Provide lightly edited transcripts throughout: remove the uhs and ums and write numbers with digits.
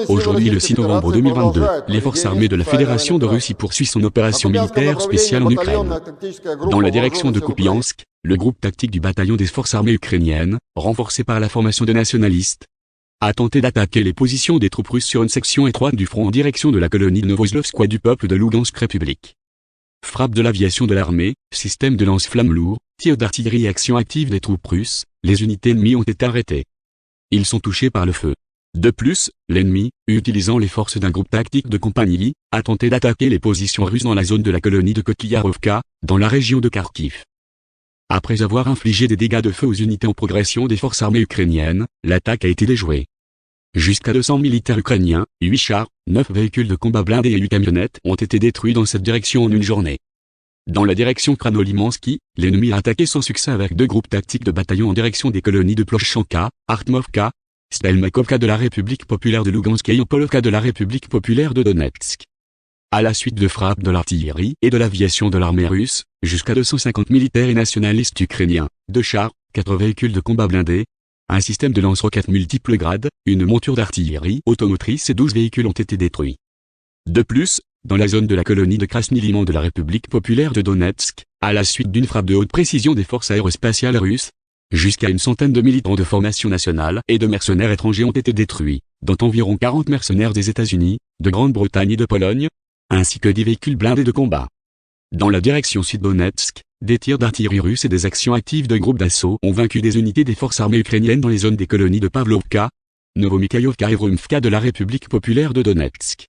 Aujourd'hui, le 6 novembre 2022, les forces armées de la Fédération de Russie poursuivent son opération militaire spéciale en Ukraine. Dans la direction de Kupiansk, le groupe tactique du bataillon des forces armées ukrainiennes, renforcé par la formation des nationalistes, a tenté d'attaquer les positions des troupes russes sur une section étroite du front en direction de la colonie de Novoslovskoye du peuple de Lugansk République. Frappe de l'aviation de l'armée, système de lance-flammes lourds, tir d'artillerie et action active des troupes russes, les unités ennemies ont été arrêtées. Ils sont touchés par le feu. De plus, l'ennemi, utilisant les forces d'un groupe tactique de compagnie, a tenté d'attaquer les positions russes dans la zone de la colonie de Kotlyarovka, dans la région de Kharkiv. Après avoir infligé des dégâts de feu aux unités en progression des forces armées ukrainiennes, l'attaque a été déjouée. Jusqu'à 200 militaires ukrainiens, 8 chars, 9 véhicules de combat blindés et 8 camionnettes ont été détruits dans cette direction en une journée. Dans la direction Krasnolimansky, l'ennemi a attaqué sans succès avec 2 groupes tactiques de bataillons en direction des colonies de Ploshchanka, Artmovka, Stelmakovka de la République populaire de Lugansk et Yopolovka de la République populaire de Donetsk. À la suite de frappes de l'artillerie et de l'aviation de l'armée russe, jusqu'à 250 militaires et nationalistes ukrainiens, 2 chars, 4 véhicules de combat blindés, un système de lance-roquettes multiples grades, une monture d'artillerie automotrice et 12 véhicules ont été détruits. De plus, dans la zone de la colonie de Krasny-Liman de la République populaire de Donetsk, à la suite d'une frappe de haute précision des forces aérospatiales russes, jusqu'à une centaine de militants de formation nationale et de mercenaires étrangers ont été détruits, dont environ 40 mercenaires des États-Unis, de Grande-Bretagne et de Pologne, ainsi que 10 véhicules blindés de combat. Dans la direction sud-Donetsk, des tirs d'artillerie russe et des actions actives de groupes d'assaut ont vaincu des unités des forces armées ukrainiennes dans les zones des colonies de Pavlovka, Novomikhaïlovka et Vrumivka de la République populaire de Donetsk.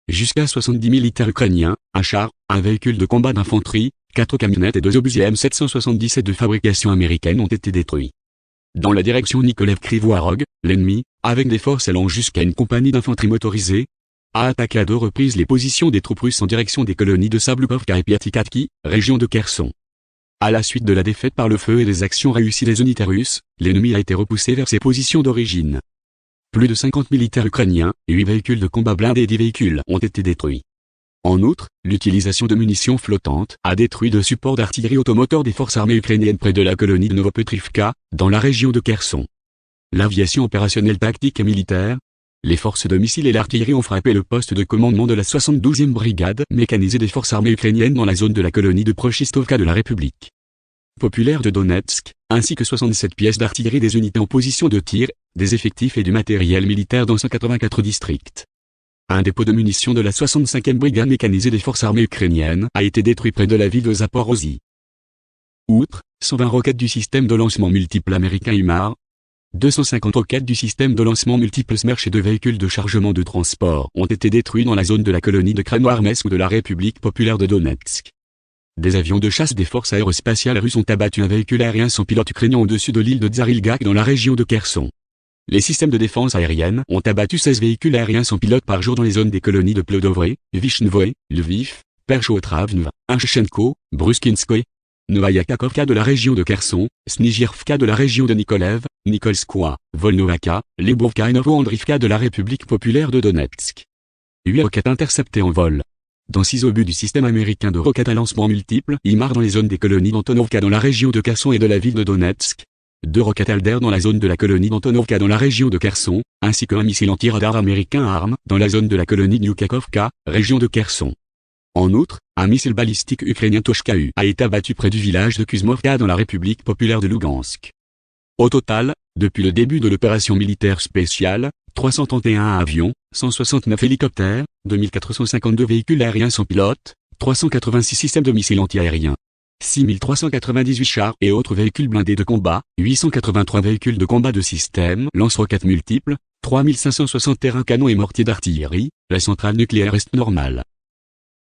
Jusqu'à 70 militaires ukrainiens, un char, un véhicule de combat d'infanterie, 4 camionnettes et 2 obusiers M777 de fabrication américaine ont été détruits. Dans la direction Nikolaev-Krivoarog, l'ennemi, avec des forces allant jusqu'à une compagnie d'infanterie motorisée, a attaqué à 2 reprises les positions des troupes russes en direction des colonies de Sablukovka et Piatikatki, région de Kherson. À la suite de la défaite par le feu et des actions réussies des unités russes, l'ennemi a été repoussé vers ses positions d'origine. Plus de 50 militaires ukrainiens, 8 véhicules de combat blindés et 10 véhicules ont été détruits. En outre, l'utilisation de munitions flottantes a détruit 2 supports d'artillerie automoteur des forces armées ukrainiennes près de la colonie de Novopetrivka, dans la région de Kherson. L'aviation opérationnelle tactique et militaire, les forces de missiles et l'artillerie ont frappé le poste de commandement de la 72e brigade mécanisée des forces armées ukrainiennes dans la zone de la colonie de Prochistovka de la République populaire de Donetsk, ainsi que 67 pièces d'artillerie des unités en position de tir, des effectifs et du matériel militaire dans 184 districts. Un dépôt de munitions de la 65e brigade mécanisée des forces armées ukrainiennes a été détruit près de la ville de Zaporozhye. Outre, 120 roquettes du système de lancement multiple américain HIMARS, 250 roquettes du système de lancement multiple Smerch et 2 véhicules de chargement de transport ont été détruits dans la zone de la colonie de Krasnoarmeysk ou de la République populaire de Donetsk. Des avions de chasse des forces aérospatiales russes ont abattu un véhicule aérien sans pilote ukrainien au-dessus de l'île de Tsarilgak dans la région de Kherson. Les systèmes de défense aérienne ont abattu 16 véhicules aériens sans pilote par jour dans les zones des colonies de Plodovre, Vishnevoe, Lviv, Perchotravne, Inchchenko, Bruskinskoye, Novaya Kakhovka de la région de Kherson, Snigirivka de la région de Nikolev, Nikolskoye, Volnovaka, Lebovka et Novoandrivka de la République populaire de Donetsk. 8 roquettes interceptées en vol. Dans 6 obus du système américain de roquettes à lancement multiple, HIMARS dans les zones des colonies d'Antonovka dans la région de Kherson et de la ville de Donetsk, 2 roquettes Alder dans la zone de la colonie d'Antonovka dans la région de Kherson, ainsi qu'un missile anti-radar américain ARM dans la zone de la colonie de Yukakovka, région de Kherson. En outre, un missile balistique ukrainien Toshka-U a été abattu près du village de Kuzmovka dans la République populaire de Lugansk. Au total, depuis le début de l'opération militaire spéciale, 331 avions, 169 hélicoptères, 2452 véhicules aériens sans pilote, 386 systèmes de missiles antiaériens, 6398 chars et autres véhicules blindés de combat, 883 véhicules de combat de système lance-roquettes multiples, 3561 canons et mortiers d'artillerie, la centrale nucléaire est normale.